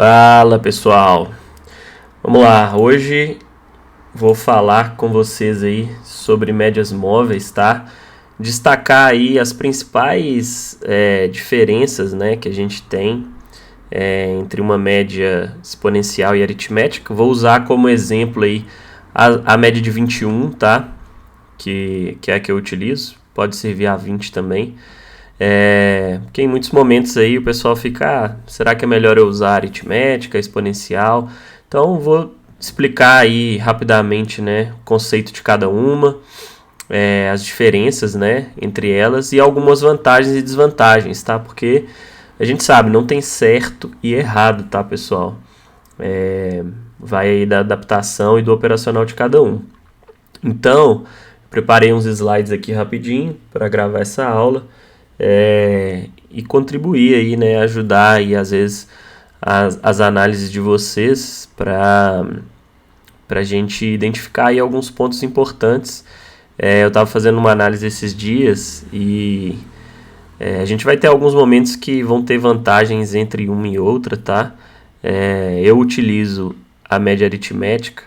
Fala pessoal, vamos lá, hoje vou falar com vocês aí sobre médias móveis, tá? Destacar aí as principais diferenças, né, que a gente tem entre uma média exponencial e aritmética. Vou usar como exemplo aí a média de 21, tá? Que é a que eu utilizo, pode servir a 20 também. Porque em muitos momentos aí o pessoal fica, será que é melhor eu usar aritmética, exponencial? Então vou explicar aí rapidamente, né, o conceito de cada uma, as diferenças, né, entre elas e algumas vantagens e desvantagens, tá? Porque a gente sabe, não tem certo e errado, tá, pessoal? Vai aí da adaptação e do operacional de cada um. Então, preparei uns slides aqui rapidinho para gravar essa aula. E contribuir aí, né, ajudar aí às vezes as análises de vocês para a gente identificar aí alguns pontos importantes. Eu estava fazendo uma análise esses dias e a gente vai ter alguns momentos que vão ter vantagens entre uma e outra, tá? Eu utilizo a média aritmética,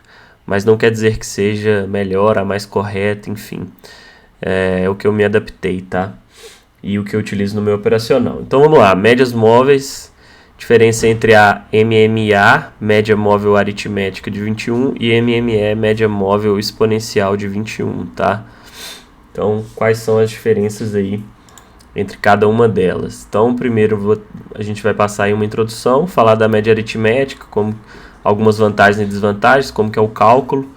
mas não quer dizer que seja melhor, a mais correta, enfim. É o que eu me adaptei, tá? E o que eu utilizo no meu operacional. Então vamos lá, médias móveis, diferença entre a MMA, média móvel aritmética de 21, e MME, média móvel exponencial de 21, tá? Então, quais são as diferenças aí entre cada uma delas? Então, primeiro a gente vai passar aí uma introdução, falar da média aritmética, como algumas vantagens e desvantagens, como que é o cálculo,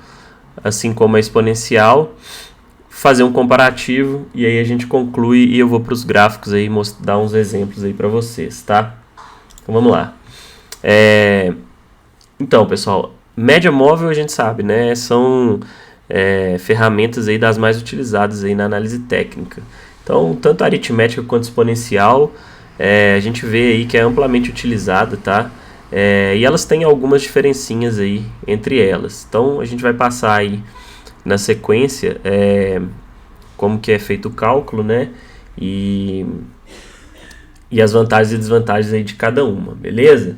assim como a exponencial, fazer um comparativo e aí a gente conclui e eu vou para os gráficos aí dar uns exemplos aí para vocês, tá? Então vamos lá. Então, pessoal, média móvel a gente sabe, né? São ferramentas aí das mais utilizadas aí na análise técnica. Então, tanto a aritmética quanto a exponencial, a gente vê aí que é amplamente utilizada, tá? E elas têm algumas diferencinhas aí entre elas. Então, a gente vai passar aí na sequência, como que é feito o cálculo, né? E as vantagens e desvantagens aí de cada uma, beleza?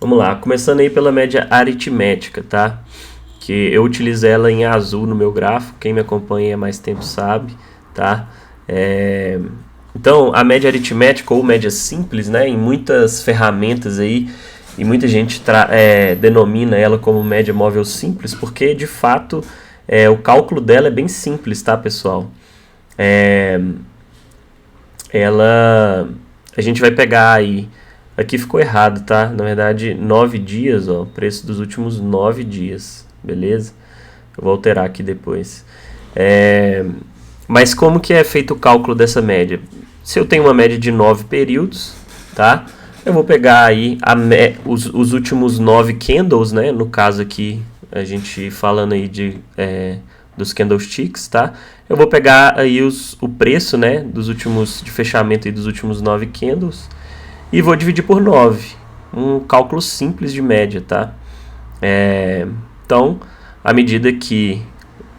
Vamos lá, começando aí pela média aritmética, tá? Que eu utilizo ela em azul no meu gráfico, quem me acompanha há mais tempo sabe, tá? Então, a média aritmética ou média simples, né? Em muitas ferramentas aí, e muita gente denomina ela como média móvel simples, porque de fato o cálculo dela é bem simples, tá, pessoal? A gente vai pegar aí, aqui ficou errado, tá? Na verdade, 9 dias, ó, preço dos últimos 9 dias, beleza? Eu vou alterar aqui depois. Mas como que é feito o cálculo dessa média? Se eu tenho uma média de 9 períodos, tá? Eu vou pegar aí os últimos 9 candles, né? No caso aqui, a gente falando aí dos candlesticks, tá? Eu vou pegar aí o preço, né, de fechamento aí dos últimos 9 candles e vou dividir por 9. Um cálculo simples de média, tá? Então, à medida que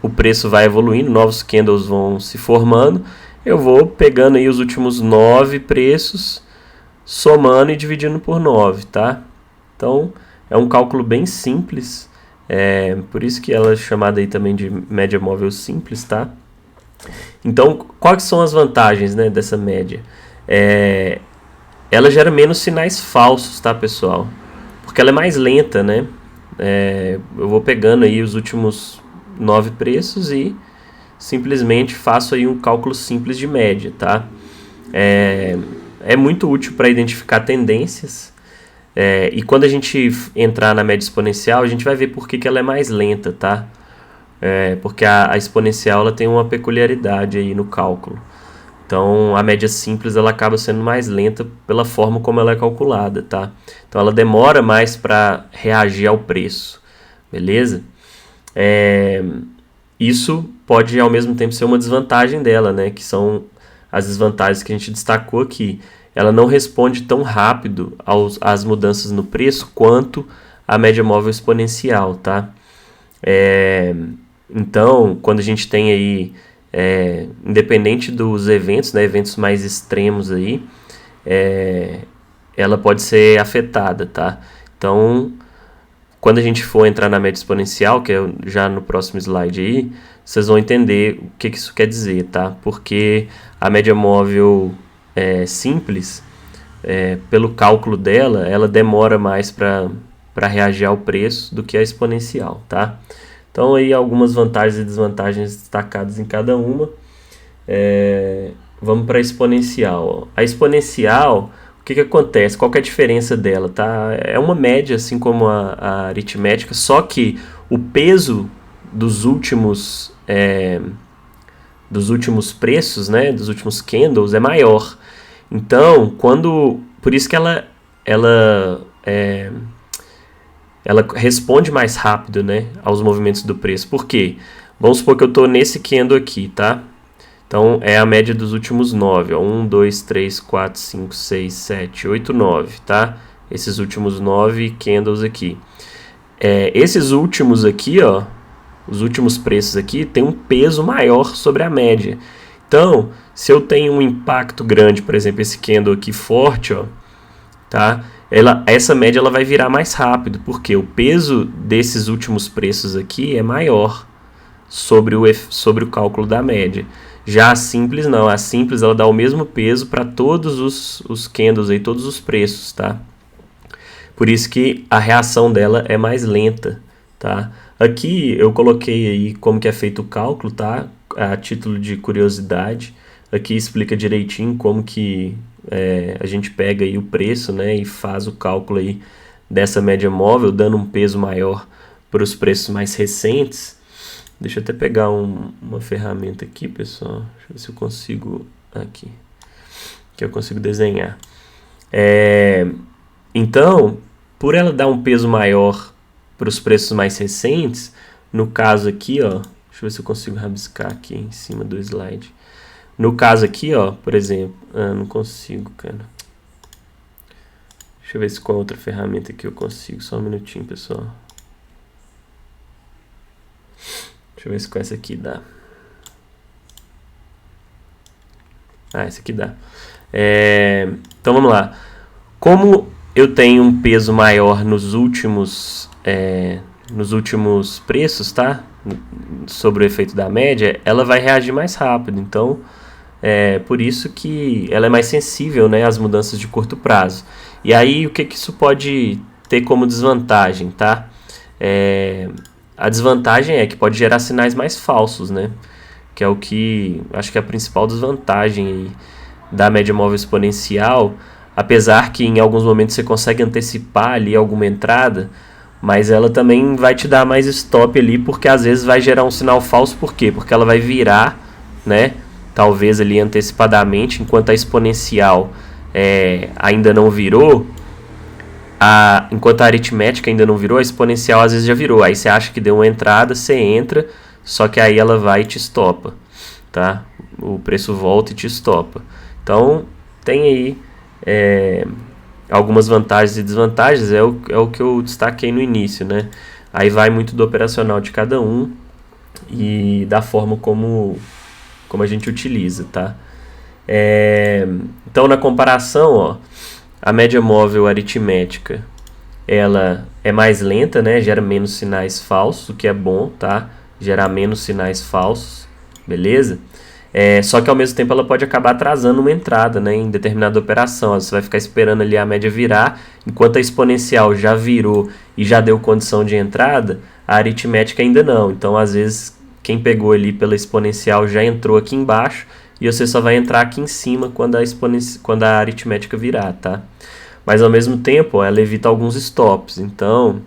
o preço vai evoluindo, novos candles vão se formando, eu vou pegando aí os últimos 9 preços, somando e dividindo por 9, tá? Então, é um cálculo bem simples. Por isso que ela é chamada aí também de média móvel simples, tá? Então, quais são as vantagens, né, dessa média? Ela gera menos sinais falsos, tá, pessoal? Porque ela é mais lenta, né? Eu vou pegando aí os últimos 9 preços e simplesmente faço aí um cálculo simples de média, tá? É muito útil para identificar tendências. E quando a gente entrar na média exponencial, a gente vai ver por que ela é mais lenta, tá? Porque a exponencial ela tem uma peculiaridade aí no cálculo. Então, a média simples ela acaba sendo mais lenta pela forma como ela é calculada, tá? Então, ela demora mais para reagir ao preço, beleza? Isso pode, ao mesmo tempo, ser uma desvantagem dela, né? Que são as desvantagens que a gente destacou aqui. Ela não responde tão rápido às mudanças no preço quanto a média móvel exponencial, tá? Então, quando a gente tem aí, independente dos eventos, né, eventos mais extremos aí, ela pode ser afetada, tá? Então, quando a gente for entrar na média exponencial, que é já no próximo slide aí, vocês vão entender o que isso quer dizer, tá? Porque a média móvel simples, pelo cálculo dela, ela demora mais para reagir ao preço do que a exponencial, tá? Então, aí algumas vantagens e desvantagens destacadas em cada uma. Vamos para a exponencial. A exponencial, o que acontece? Qual que é a diferença dela? Tá? É uma média, assim como a aritmética, só que o peso dos últimos preços, né, dos últimos candles é maior. Então, por isso que ela responde mais rápido, né, aos movimentos do preço. Por quê? Vamos supor que eu estou nesse candle aqui, tá? Então, é a média dos últimos 9. Ó. 1, 2, 3, 4, 5, 6, 7, 8, 9, tá? Esses últimos 9 candles aqui. Esses últimos aqui, ó, os últimos preços aqui, tem um peso maior sobre a média. Então, se eu tenho um impacto grande, por exemplo, esse candle aqui forte, ó, tá? Essa média ela vai virar mais rápido, porque o peso desses últimos preços aqui é maior sobre o cálculo da média. Já a simples não, a simples ela dá o mesmo peso para todos os candles aí, todos os preços, tá? Por isso que a reação dela é mais lenta, tá? Aqui eu coloquei aí como que é feito o cálculo, tá? A título de curiosidade. Aqui explica direitinho como que a gente pega aí o preço, né? E faz o cálculo aí dessa média móvel, dando um peso maior para os preços mais recentes. Deixa eu até pegar uma ferramenta aqui, pessoal. Deixa eu ver se eu consigo... Aqui. Que eu consigo desenhar. Então, por ela dar um peso maior para os preços mais recentes, no caso aqui, ó... Deixa eu ver se eu consigo rabiscar aqui em cima do slide. No caso aqui, ó, por exemplo... não consigo, cara. Deixa eu ver se com a outra ferramenta aqui eu consigo. Só um minutinho, pessoal. Deixa eu ver se com essa aqui dá. Essa aqui dá. Então vamos lá. Como eu tenho um peso maior nos últimos preços, tá? Sobre o efeito da média, ela vai reagir mais rápido. Então, por isso que ela é mais sensível, né, às mudanças de curto prazo. E aí, o que isso pode ter como desvantagem, tá? A desvantagem é que pode gerar sinais mais falsos, né? Que é o que acho que é a principal desvantagem aí da média móvel exponencial, apesar que em alguns momentos você consegue antecipar ali alguma entrada, mas ela também vai te dar mais stop ali, porque às vezes vai gerar um sinal falso. Por quê? Porque ela vai virar, né? Talvez ali antecipadamente, enquanto a exponencial ainda não virou. Enquanto a aritmética ainda não virou, a exponencial às vezes já virou. Aí você acha que deu uma entrada, você entra, só que aí ela vai e te estopa, tá? O preço volta e te estopa. Então, tem aí algumas vantagens e desvantagens, é o que eu destaquei no início, né? Aí vai muito do operacional de cada um e da forma como a gente utiliza, tá? Então, na comparação, ó, a média móvel aritmética, ela é mais lenta, né? Gera menos sinais falsos, o que é bom, tá? Gerar menos sinais falsos, beleza? Só que ao mesmo tempo ela pode acabar atrasando uma entrada, né, em determinada operação. Você vai ficar esperando ali a média virar, enquanto a exponencial já virou e já deu condição de entrada, a aritmética ainda não. Então, às vezes, quem pegou ali pela exponencial já entrou aqui embaixo e você só vai entrar aqui em cima quando a aritmética virar, tá? Mas ao mesmo tempo, ela evita alguns stops, então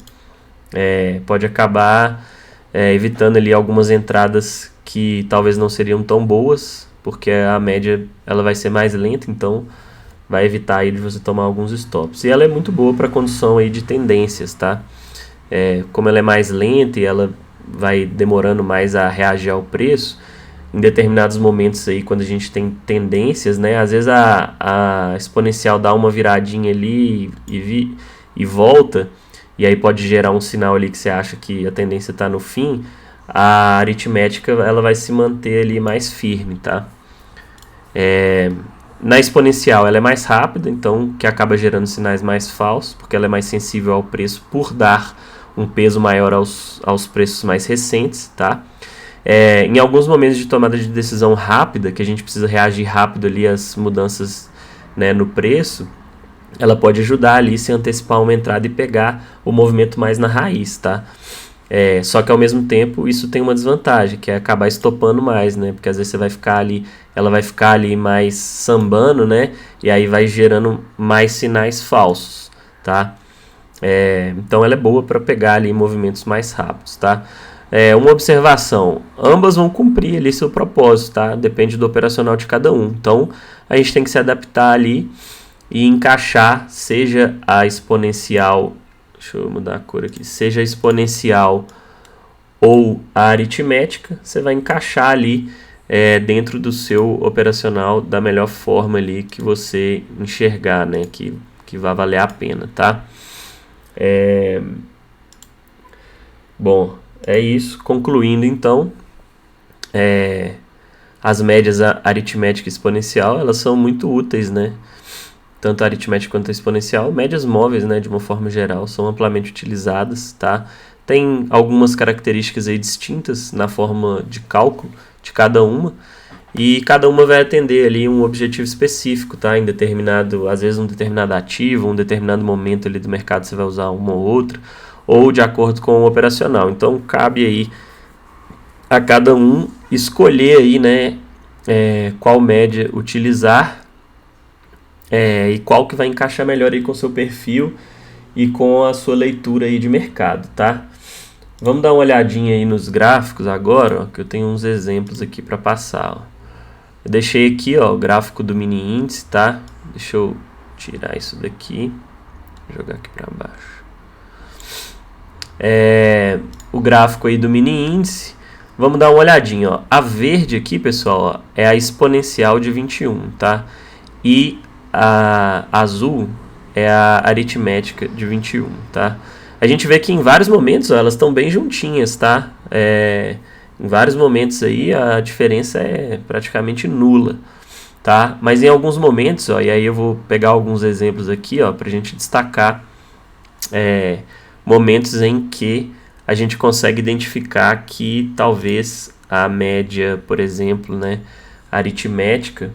pode acabar evitando ali algumas entradas que talvez não seriam tão boas, porque a média ela vai ser mais lenta, então vai evitar aí de você tomar alguns stops. E ela é muito boa para condução aí de tendências, tá? Como ela é mais lenta e ela vai demorando mais a reagir ao preço, em determinados momentos aí, quando a gente tem tendências, né? Às vezes a exponencial dá uma viradinha ali e volta, e aí pode gerar um sinal ali que você acha que a tendência está no fim. A aritmética ela vai se manter ali mais firme, tá? Na exponencial ela é mais rápida, então que acaba gerando sinais mais falsos, porque ela é mais sensível ao preço por dar um peso maior aos preços mais recentes, tá? Em alguns momentos de tomada de decisão rápida, que a gente precisa reagir rápido ali às mudanças, né, no preço, ela pode ajudar ali a se antecipar uma entrada e pegar o movimento mais na raiz, tá? Só que ao mesmo tempo isso tem uma desvantagem, que é acabar estopando mais, né? Porque às vezes ela vai ficar ali mais sambando, né? E aí vai gerando mais sinais falsos, tá? Então ela é boa para pegar ali movimentos mais rápidos, tá? Uma observação, ambas vão cumprir ali seu propósito, tá? Depende do operacional de cada um. Então a gente tem que se adaptar ali e encaixar, seja a exponencial, deixa eu mudar a cor aqui, seja a exponencial ou a aritmética, você vai encaixar ali dentro do seu operacional da melhor forma ali que você enxergar, né, que vai valer a pena, tá? Bom, é isso. Concluindo então, as médias aritmética e exponencial, elas são muito úteis, né? Tanto a aritmética quanto a exponencial. Médias móveis, né, de uma forma geral, são amplamente utilizadas, tá? Tem algumas características aí distintas na forma de cálculo de cada uma, e cada uma vai atender ali um objetivo específico, tá? Às vezes um determinado ativo, um determinado momento ali do mercado você vai usar uma ou outra, ou de acordo com o operacional. Então cabe aí a cada um escolher aí, né, qual média utilizar, e qual que vai encaixar melhor aí com o seu perfil e com a sua leitura aí de mercado, tá? Vamos dar uma olhadinha aí nos gráficos agora, ó, que eu tenho uns exemplos aqui para passar, ó. Eu deixei aqui, ó, o gráfico do mini índice, tá? Deixa eu tirar isso daqui, jogar aqui para baixo. O gráfico aí do mini índice, vamos dar uma olhadinha, ó. A verde aqui, pessoal, ó, é a exponencial de 21, tá? E a azul é a aritmética de 21, tá? A gente vê que em vários momentos, ó, elas estão bem juntinhas, tá? Em vários momentos aí a diferença é praticamente nula, tá? Mas em alguns momentos, ó, e aí eu vou pegar alguns exemplos aqui, ó, pra gente destacar momentos em que a gente consegue identificar que talvez a média, por exemplo, né, aritmética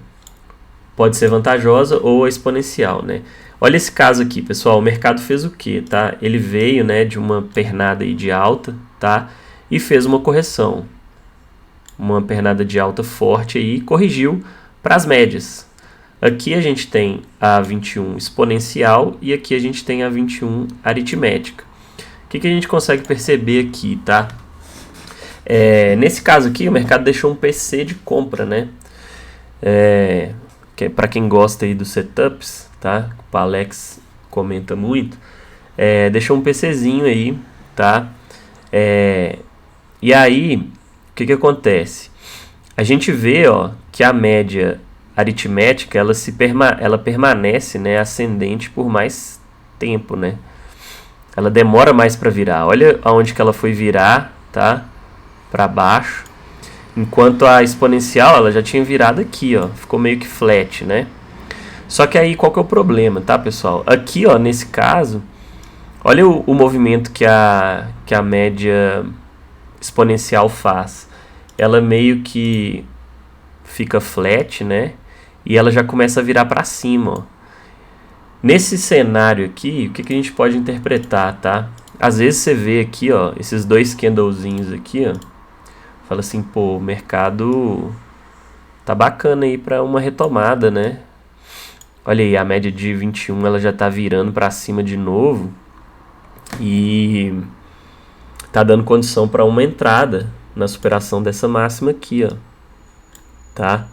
pode ser vantajosa ou a exponencial, né? Olha esse caso aqui, pessoal. O mercado fez o quê, tá? Ele veio, né, de uma pernada aí de alta, tá? E fez uma correção. Uma pernada de alta forte aí e corrigiu para as médias. Aqui a gente tem a 21 exponencial e aqui a gente tem a 21 aritmética. O que a gente consegue perceber aqui, tá? Nesse caso aqui, o mercado deixou um PC de compra, né? Para quem gosta aí dos setups, tá? O Alex comenta muito. Deixou um PCzinho aí, tá? E aí, o que acontece? A gente vê, ó, que a média aritmética ela permanece, né, ascendente por mais tempo, né? Ela demora mais para virar. Olha aonde que ela foi virar, tá? Para baixo. Enquanto a exponencial ela já tinha virado aqui, ó, ficou meio que flat, né? Só que aí qual que é o problema, tá, pessoal? Aqui, ó, nesse caso, olha o movimento que a média exponencial faz. Ela meio que fica flat, né? E ela já começa a virar para cima, ó. Nesse cenário aqui, o que a gente pode interpretar, tá? Às vezes você vê aqui, ó, esses dois candlezinhos aqui, ó. Fala assim, pô, o mercado tá bacana aí para uma retomada, né? Olha aí, a média de 21 ela já tá virando para cima de novo e tá dando condição para uma entrada na superação dessa máxima aqui, ó. Tá?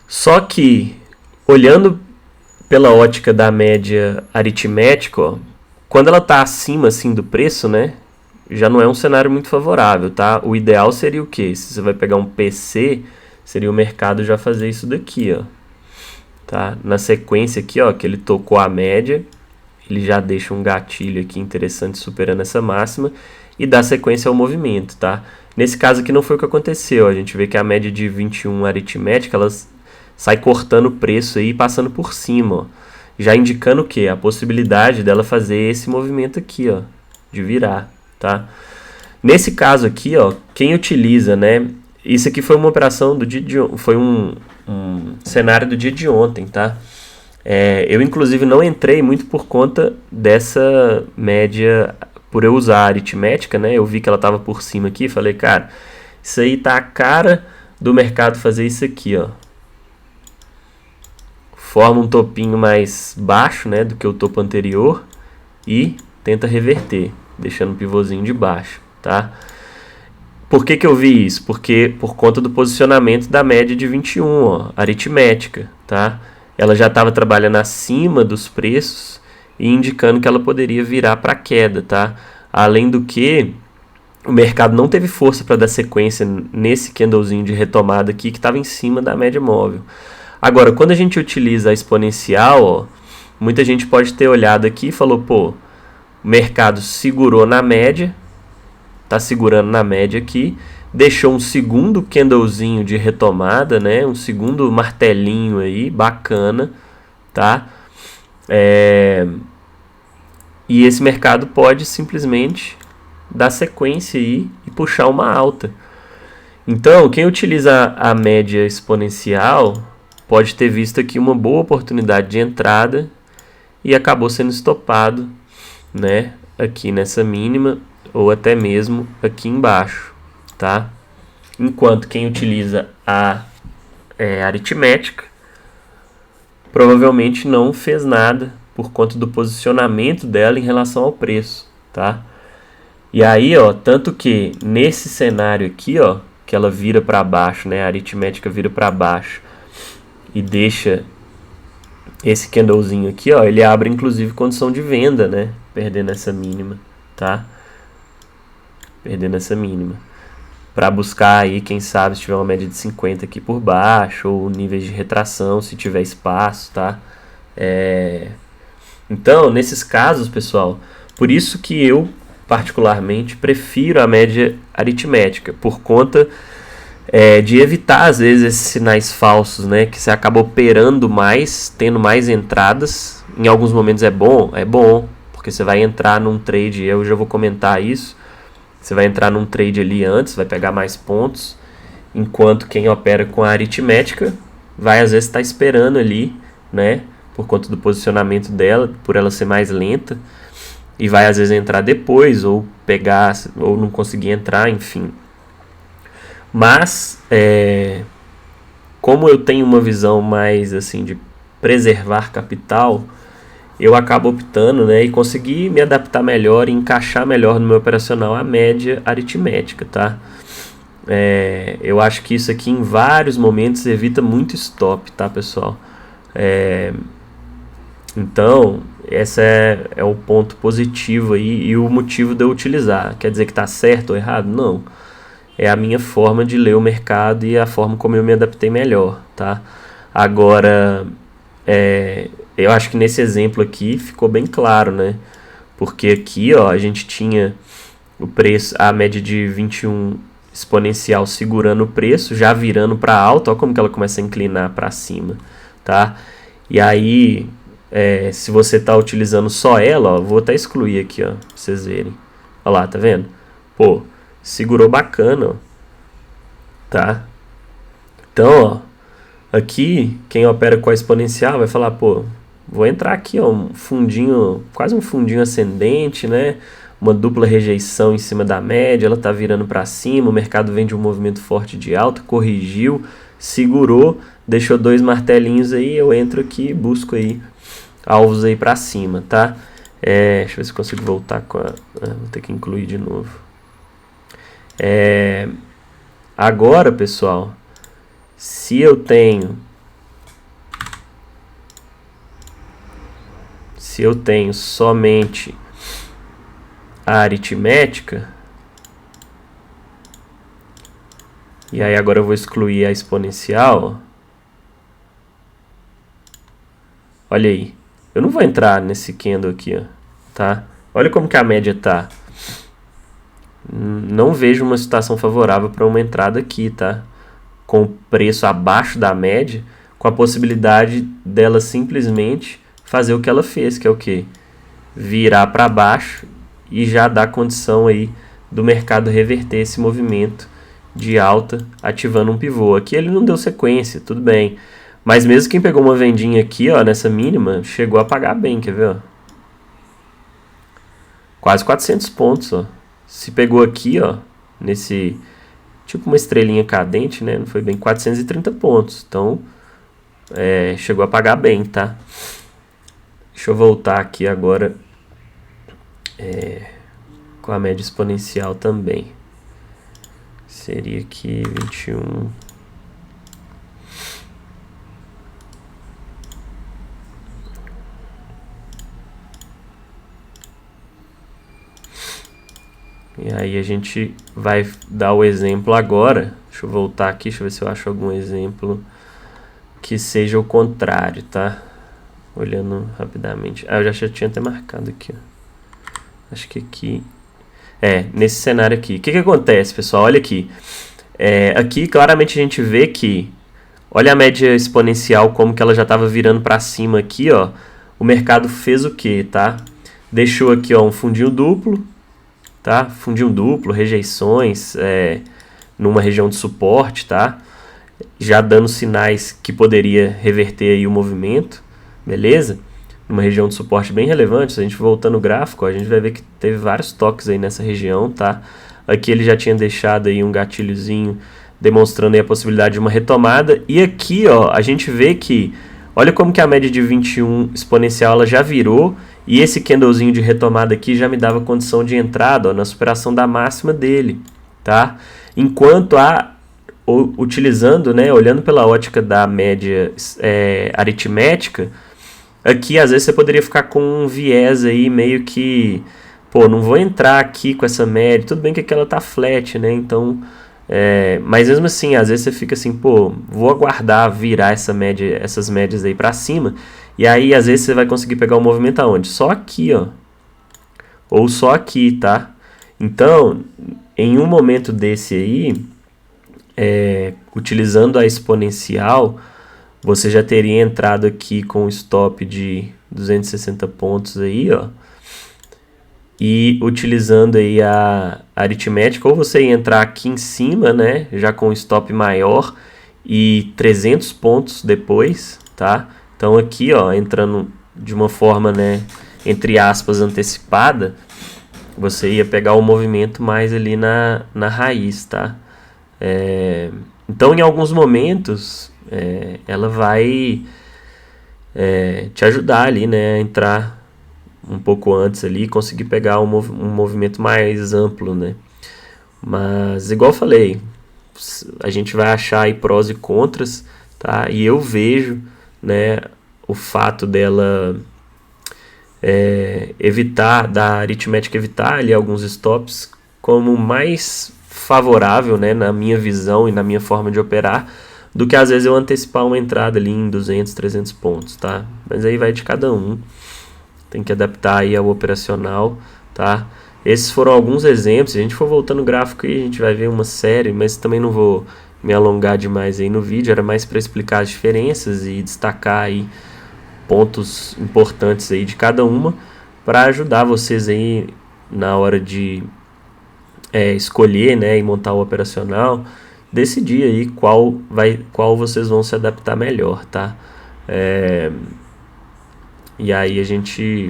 Só que, olhando pela ótica da média aritmética, ó, quando ela tá acima assim do preço, né? Já não é um cenário muito favorável, tá? O ideal seria o quê? Se você vai pegar um PC, seria o mercado já fazer isso daqui, ó. Tá? Na sequência aqui, ó, que ele tocou a média, ele já deixa um gatilho aqui interessante superando essa máxima e dá sequência ao movimento, tá? Nesse caso aqui não foi o que aconteceu. A gente vê que a média de 21 aritmética, ela sai cortando o preço aí e passando por cima, ó. Já indicando o quê? A possibilidade dela fazer esse movimento aqui, ó, de virar, tá? Nesse caso aqui, ó, quem utiliza, né? Isso aqui foi uma operação do dia de foi um cenário do dia de ontem, tá? Eu inclusive não entrei muito por conta dessa média, por eu usar a aritmética, né? Eu vi que ela estava por cima aqui e falei, cara, isso aí tá a cara do mercado fazer isso aqui, ó. Forma um topinho mais baixo, né, do que o topo anterior e tenta reverter, deixando o pivôzinho de baixo, tá? Por que eu vi isso? Porque por conta do posicionamento da média de 21, ó, aritmética, tá? Ela já estava trabalhando acima dos preços e indicando que ela poderia virar para queda, tá? Além do que o mercado não teve força para dar sequência nesse candlezinho de retomada aqui que estava em cima da média móvel. Agora, quando a gente utiliza a exponencial, ó, muita gente pode ter olhado aqui e falou, pô, o mercado segurou na média, tá segurando na média aqui, deixou um segundo candlezinho de retomada, né? Um segundo martelinho aí, bacana, tá? E esse mercado pode simplesmente dar sequência aí e puxar uma alta. Então, quem utiliza a média exponencial pode ter visto aqui uma boa oportunidade de entrada e acabou sendo estopado, né? Aqui nessa mínima ou até mesmo aqui embaixo, tá? Enquanto quem utiliza a aritmética provavelmente não fez nada por conta do posicionamento dela em relação ao preço, tá? E aí, ó, tanto que nesse cenário aqui, ó, que ela vira para baixo, né? A aritmética vira para baixo e deixa esse candlezinho aqui, ó, ele abre inclusive condição de venda, né? Perdendo essa mínima, tá? Perdendo essa mínima. Para buscar aí, quem sabe, se tiver uma média de 50 aqui por baixo, ou níveis de retração, se tiver espaço, tá? Então, nesses casos, pessoal, por isso que eu, particularmente, prefiro a média aritmética, por conta de evitar, às vezes, esses sinais falsos, né? Que você acaba operando mais, tendo mais entradas. Em alguns momentos é bom, porque você vai entrar num trade, eu já vou comentar isso. Você vai entrar num trade ali antes, vai pegar mais pontos, enquanto quem opera com a aritmética vai, às vezes, estar esperando ali, né? Por conta do posicionamento dela, por ela ser mais lenta, e vai, às vezes, entrar depois, ou pegar, ou não conseguir entrar, enfim. Mas, como eu tenho uma visão mais assim de preservar capital, eu acabo optando, né, e consegui me adaptar melhor e encaixar melhor no meu operacional a média aritmética, tá? Eu acho que isso aqui em vários momentos evita muito stop, tá, pessoal? Então, esse é o ponto positivo aí e o motivo de eu utilizar. Quer dizer que está certo ou errado? Não. É a minha forma de ler o mercado e a forma como eu me adaptei melhor, tá? Agora, eu acho que nesse exemplo aqui ficou bem claro, né? Porque aqui, ó, a gente tinha o preço, a média de 21 exponencial segurando o preço, já virando para alta, ó como que ela começa a inclinar para cima, tá? E aí, se você está utilizando só ela, ó, vou até excluir aqui, ó, pra vocês verem. Olha lá, tá vendo? Pô, segurou bacana, ó, tá? Então, ó, aqui quem opera com a exponencial vai falar, pô, vou entrar aqui, ó, um fundinho, quase um fundinho ascendente, né? Uma dupla rejeição em cima da média, ela tá virando para cima, o mercado vem de um movimento forte de alta, corrigiu, segurou, deixou dois martelinhos aí, eu entro aqui e busco aí alvos aí para cima, tá? Deixa eu ver se consigo voltar com a... vou ter que incluir de novo. Agora, pessoal, se eu tenho somente a aritmética, e aí agora eu vou excluir a exponencial, olha aí, eu não vou entrar nesse candle aqui, ó, tá? Olha como que a média tá. Não vejo uma situação favorável para uma entrada aqui, tá? Com o preço abaixo da média, com a possibilidade dela simplesmente fazer o que ela fez, que é o quê? Virar para baixo e já dar condição aí do mercado reverter esse movimento de alta, ativando um pivô. Aqui ele não deu sequência, tudo bem. Mas mesmo quem pegou uma vendinha aqui, ó, nessa mínima, chegou a pagar bem, quer ver, ó? Quase 400 pontos, ó. Se pegou aqui, ó, nesse tipo uma estrelinha cadente, né? Não foi bem 430 pontos. Então, chegou a pagar bem, tá? Deixa eu voltar aqui agora com a média exponencial também. Seria aqui 21. E aí a gente vai dar o exemplo agora. Deixa eu voltar aqui, deixa eu ver se eu acho algum exemplo que seja o contrário, tá? Olhando rapidamente. Eu já tinha até marcado aqui, ó. Acho que aqui... nesse cenário aqui. O que acontece, pessoal? Olha aqui. Aqui claramente a gente vê que... Olha a média exponencial, como que ela já estava virando para cima aqui, ó. O mercado fez o quê, tá? Deixou aqui, ó, um fundinho duplo, tá? Fundinho duplo, rejeições, numa região de suporte, tá? Já dando sinais que poderia reverter aí o movimento, beleza? Numa região de suporte bem relevante. Se a gente voltar no gráfico, ó, a gente vai ver que teve vários toques aí nessa região, tá? Aqui ele já tinha deixado aí um gatilhozinho demonstrando aí a possibilidade de uma retomada. E aqui, ó, a gente vê que, olha como que a média de 21 exponencial ela já virou, e esse candlezinho de retomada aqui já me dava condição de entrada, ó, na superação da máxima dele, tá? Enquanto utilizando, né, olhando pela ótica da média aritmética, aqui às vezes você poderia ficar com um viés aí meio que, pô, não vou entrar aqui com essa média, tudo bem que aqui ela tá flat, né, então, mas mesmo assim, às vezes você fica assim, pô, vou aguardar virar essas médias aí pra cima, e aí às vezes você vai conseguir pegar o movimento aonde? Só aqui, ó, ou só aqui, tá? Então, em um momento desse aí, utilizando a exponencial, você já teria entrado aqui com um stop de 260 pontos aí, ó. E utilizando aí a aritmética, ou você ia entrar aqui em cima, né, já com um stop maior e 300 pontos depois, tá? Então aqui, ó, entrando de uma forma, né, entre aspas, antecipada, você ia pegar o movimento mais ali na raiz, tá? Então, em alguns momentos, ela vai te ajudar ali, né, a entrar um pouco antes ali e conseguir pegar um movimento mais amplo, né? Mas, igual eu falei, a gente vai achar aí prós e contras, tá? E eu vejo, né, o fato dela da aritmética evitar ali alguns stops como mais favorável, né, na minha visão e na minha forma de operar, do que às vezes eu antecipar uma entrada ali em 200, 300 pontos, tá? Mas aí vai de cada um, tem que adaptar aí ao operacional, tá? Esses foram alguns exemplos. Se a gente for voltando no gráfico aí, a gente vai ver uma série, mas também não vou me alongar demais aí no vídeo, era mais para explicar as diferenças e destacar aí pontos importantes aí de cada uma, para ajudar vocês aí na hora de escolher, né, e montar o operacional, decidir aí qual vocês vão se adaptar melhor, tá? E aí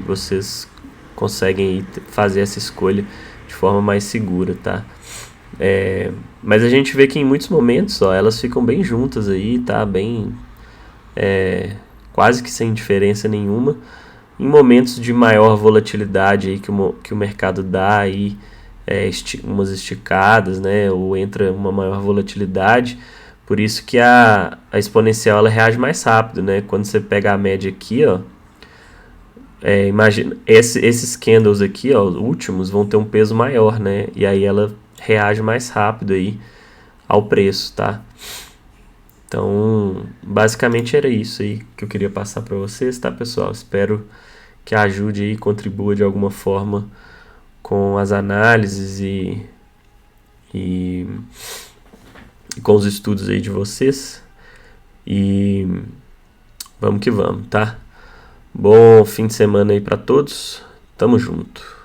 vocês conseguem fazer essa escolha de forma mais segura, tá? Mas a gente vê que em muitos momentos, ó, elas ficam bem juntas aí, tá? Bem, quase que sem diferença nenhuma. Em momentos de maior volatilidade aí que o mercado dá aí, umas esticadas, né? Ou entra uma maior volatilidade. Por isso que a exponencial ela reage mais rápido, né? Quando você pega a média aqui, ó, imagina, esses candles aqui, ó, os últimos, vão ter um peso maior, né? E aí ela reage mais rápido aí ao preço, tá? Então, basicamente era isso aí que eu queria passar para vocês, tá, pessoal? Espero que ajude aí, contribua de alguma forma com as análises e com os estudos aí de vocês. E vamos que vamos, tá? Bom fim de semana aí para todos. Tamo junto.